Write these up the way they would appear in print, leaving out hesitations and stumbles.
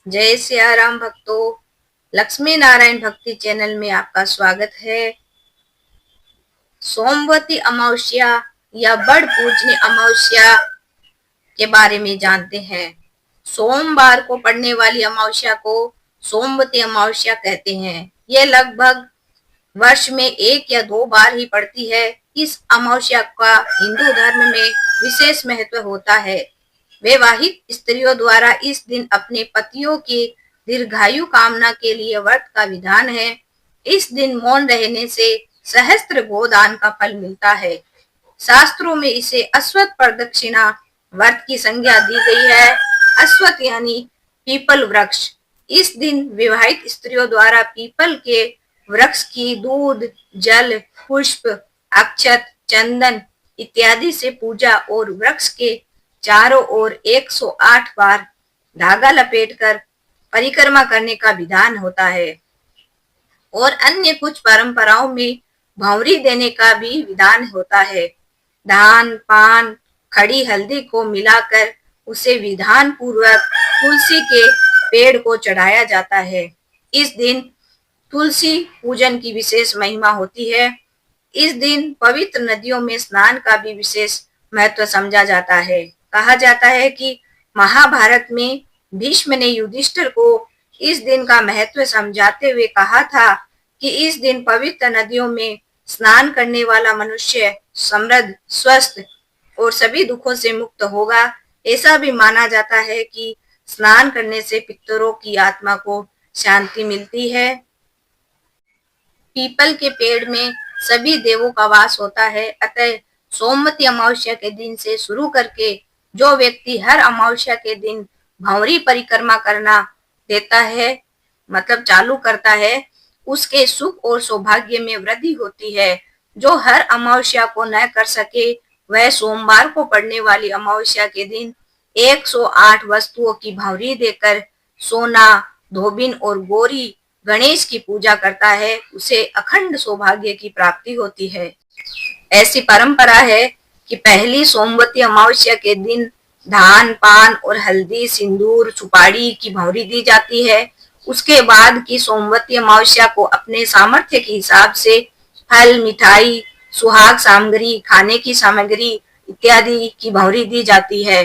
जय सिया राम भक्तों। लक्ष्मी नारायण भक्ति चैनल में आपका स्वागत है। सोमवती अमावस्या या बड़ पूजनी अमावस्या के बारे में जानते हैं। सोमवार को पड़ने वाली अमावस्या को सोमवती अमावस्या कहते हैं। यह लगभग वर्ष में 1 या 2 बार ही पड़ती है। इस अमावस्या का हिंदू धर्म में विशेष महत्व होता है। वैवाहिक स्त्रियों द्वारा इस दिन अपने पतियों की दीर्घायु कामना के लिए व्रत का विधान है। इस दिन मौन रहने से सहस्त्र गोदान का फल मिलता है। शास्त्रों में इसे अश्वत्थ प्रदक्षिणा व्रत की संज्ञा दी गई है। अश्वत्थ यानी पीपल वृक्ष। इस दिन विवाहित स्त्रियों द्वारा पीपल के वृक्ष की दूध, जल, पुष्प, अक्षत, चंदन इत्यादि से पूजा और वृक्ष के चारों ओर 108 बार धागा लपेटकर परिक्रमा करने का विधान होता है। और अन्य कुछ परंपराओं में भंवरी देने का भी विधान होता है। धान, पान, खड़ी हल्दी को मिलाकर उसे विधान पूर्वक तुलसी के पेड़ को चढ़ाया जाता है। इस दिन तुलसी पूजन की विशेष महिमा होती है। इस दिन पवित्र नदियों में स्नान का भी विशेष महत्व समझा जाता है। कहा जाता है कि महाभारत में भीष्म ने युधिष्ठिर को इस दिन का महत्व समझाते हुए कहा था कि इस दिन पवित्र नदियों में स्नान करने वाला मनुष्य समृद्ध, स्वस्थ और सभी दुखों से मुक्त होगा। ऐसा भी माना जाता है कि स्नान करने से पितरों की आत्मा को शांति मिलती है। पीपल के पेड़ में सभी देवों का वास होता है। अतः सोमवती अमावस्या के दिन से शुरू करके जो व्यक्ति हर अमावस्या के दिन भंवरी परिक्रमा करना देता है, मतलब चालू करता है, उसके सुख और सौभाग्य में वृद्धि होती है। जो हर अमावस्या को न कर सके वह सोमवार को पड़ने वाली अमावस्या के दिन 108 वस्तुओं की भंवरी देकर सोना, धोबिन और गोरी गणेश की पूजा करता है, उसे अखंड सौभाग्य की प्राप्ति होती है। ऐसी परंपरा है कि पहली सोमवती अमावस्या के दिन धान, पान और हल्दी, सिंदूर, सुपारी की भंवरी दी जाती है। उसके बाद की सोमवती अमावस्या को अपने सामर्थ्य के हिसाब से फल, मिठाई, सुहाग सामग्री, खाने की सामग्री इत्यादि की भंवरी दी जाती है।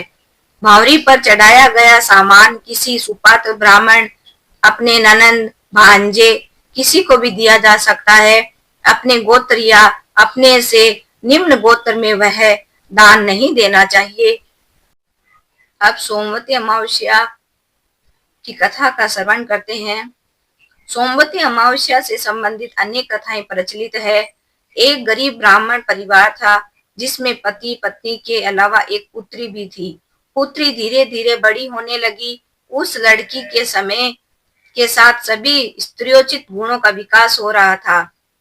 भंवरी पर चढ़ाया गया सामान किसी सुपात्र ब्राह्मण, अपने ननंद, भांजे किसी को भी दिया जा सकता है। अपने गोत्र या अपने से निम्न गोत्र में वह दान नहीं देना चाहिए। अब सोमवती अमावस्या की कथा का श्रवण करते हैं। सोमवती अमावस्या से संबंधित अनेक कथाएं प्रचलित है। एक गरीब ब्राह्मण परिवार था जिसमें पति पत्नी के अलावा एक पुत्री भी थी। पुत्री धीरे धीरे बड़ी होने लगी। उस लड़की के समय के साथ सभी स्त्रियोचित गुणों का विकास हो रहा था।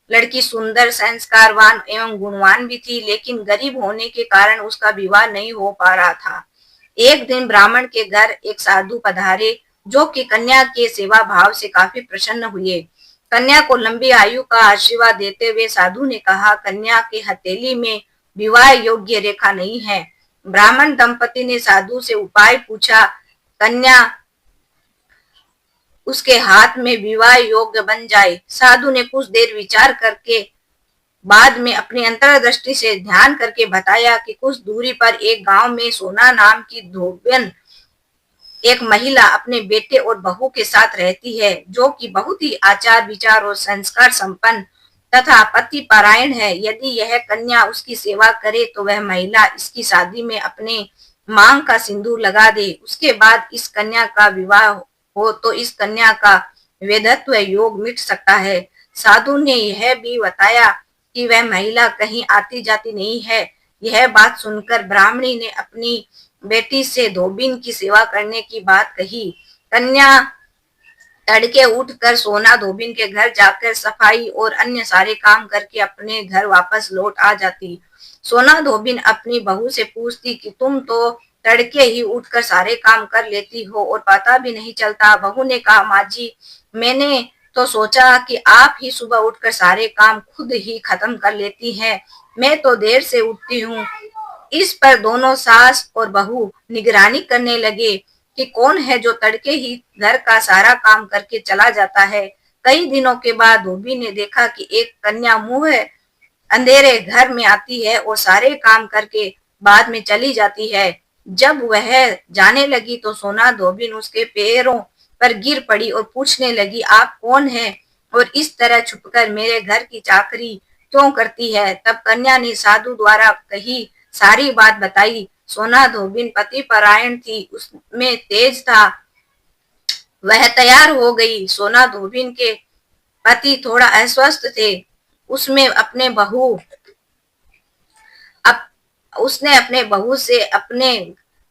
लड़की सुंदर, संस्कारवान एवं गुणवान भी थी, लेकिन गरीब होने के कारण उसका विवाह नहीं हो पा रहा था। एक दिन ब्राह्मण के घर एक साधु पधारे जो कि कन्या के सेवा भाव से काफी प्रसन्न हुए। कन्या को लंबी आयु का आशीर्वाद देते हुए साधु ने कहा, कन्या के हथेली में विवाह योग्य रेखा नहीं है। ब्राह्मण दंपति ने साधु से उपाय पूछा। कन्या उसके हाथ में विवाह योग्य बन जाए। साधु ने कुछ देर विचार करके बाद में अपनी अंतर्दृष्टि से ध्यान करके बताया कि कुछ दूरी पर एक गांव में सोना नाम की धोबिन एक महिला अपने बेटे और बहू के साथ रहती है, जो कि बहुत ही आचार विचार और संस्कार संपन्न तथा पति पारायण है। यदि यह कन्या उसकी सेवा करे तो वह महिला इसकी शादी में अपने मांग का सिंदूर लगा दे। उसके बाद इस कन्या का विवाह हो तो इस कन्या का वेदत्व योग मिट सकता है। साधु ने यह भी बताया कि वह महिला कहीं आती जाती नहीं है। यह बात सुनकर ब्राह्मणी ने अपनी बेटी से धोबिन की सेवा करने की बात कही। कन्या तड़के उठकर सोना धोबिन के घर जाकर सफाई और अन्य सारे काम करके अपने घर वापस लौट आ जाती। सोना धोबिन अपनी बहू से पूछती कि तुम तो तड़के ही उठकर सारे काम कर लेती हो और पता भी नहीं चलता। बहू ने कहा, माँ जी, मैंने तो सोचा कि आप ही सुबह उठकर सारे काम खुद ही खत्म कर लेती हैं। मैं तो देर से उठती हूँ। इस पर दोनों सास और बहू निगरानी करने लगे कि कौन है जो तड़के ही घर का सारा काम करके चला जाता है। कई दिनों के बाद धोबी ने देखा कि एक कन्या मुंह अंधेरे घर में आती है और सारे काम करके बाद में चली जाती है। जब वह जाने लगी तो सोना धोबिन उसके पैरों पर गिर पड़ी और पूछने लगी, आप कौन हैं और इस तरह छुपकर मेरे घर की चाकरी क्यों करती है। तब कन्या ने साधु द्वारा कही सारी बात बताई। सोना धोबिन पति परायण थी, उसमें तेज था, वह तैयार हो गई। सोना धोबिन के पति थोड़ा अस्वस्थ थे, उसमें अपने बहू अप, उसने अपने बहू से अपने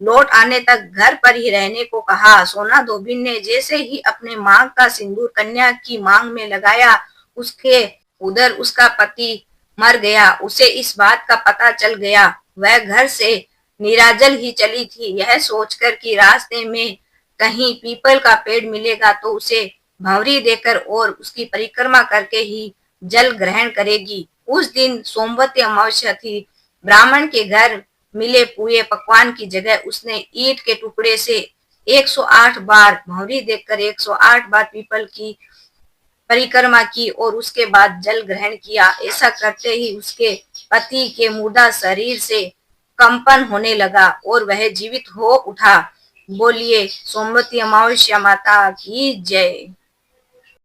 लौट आने तक घर पर ही रहने को कहा। सोना धोबिन ने जैसे ही अपने मांग का सिंदूर कन्या की मांग में लगाया, उसके उधर उसका पति मर गया। उसे इस बात का पता चल गया। वह घर से निराजल ही चली थी, यह सोचकर कि रास्ते में कहीं पीपल का पेड़ मिलेगा तो उसे भंवरी देकर और उसकी परिक्रमा करके ही जल ग्रहण करेगी। उस दिन सोमवती अमावस्या थी। ब्राह्मण के घर मिले पुए पकवान की जगह उसने ईंट के टुकड़े से 108 बार भंवरी देकर 108 बार पीपल की परिक्रमा की और उसके बाद जल ग्रहण किया। ऐसा करते ही उसके पति के मुर्दा शरीर से कंपन होने लगा और वह जीवित हो उठा। बोलिए सोमवती अमावस्या माता की जय।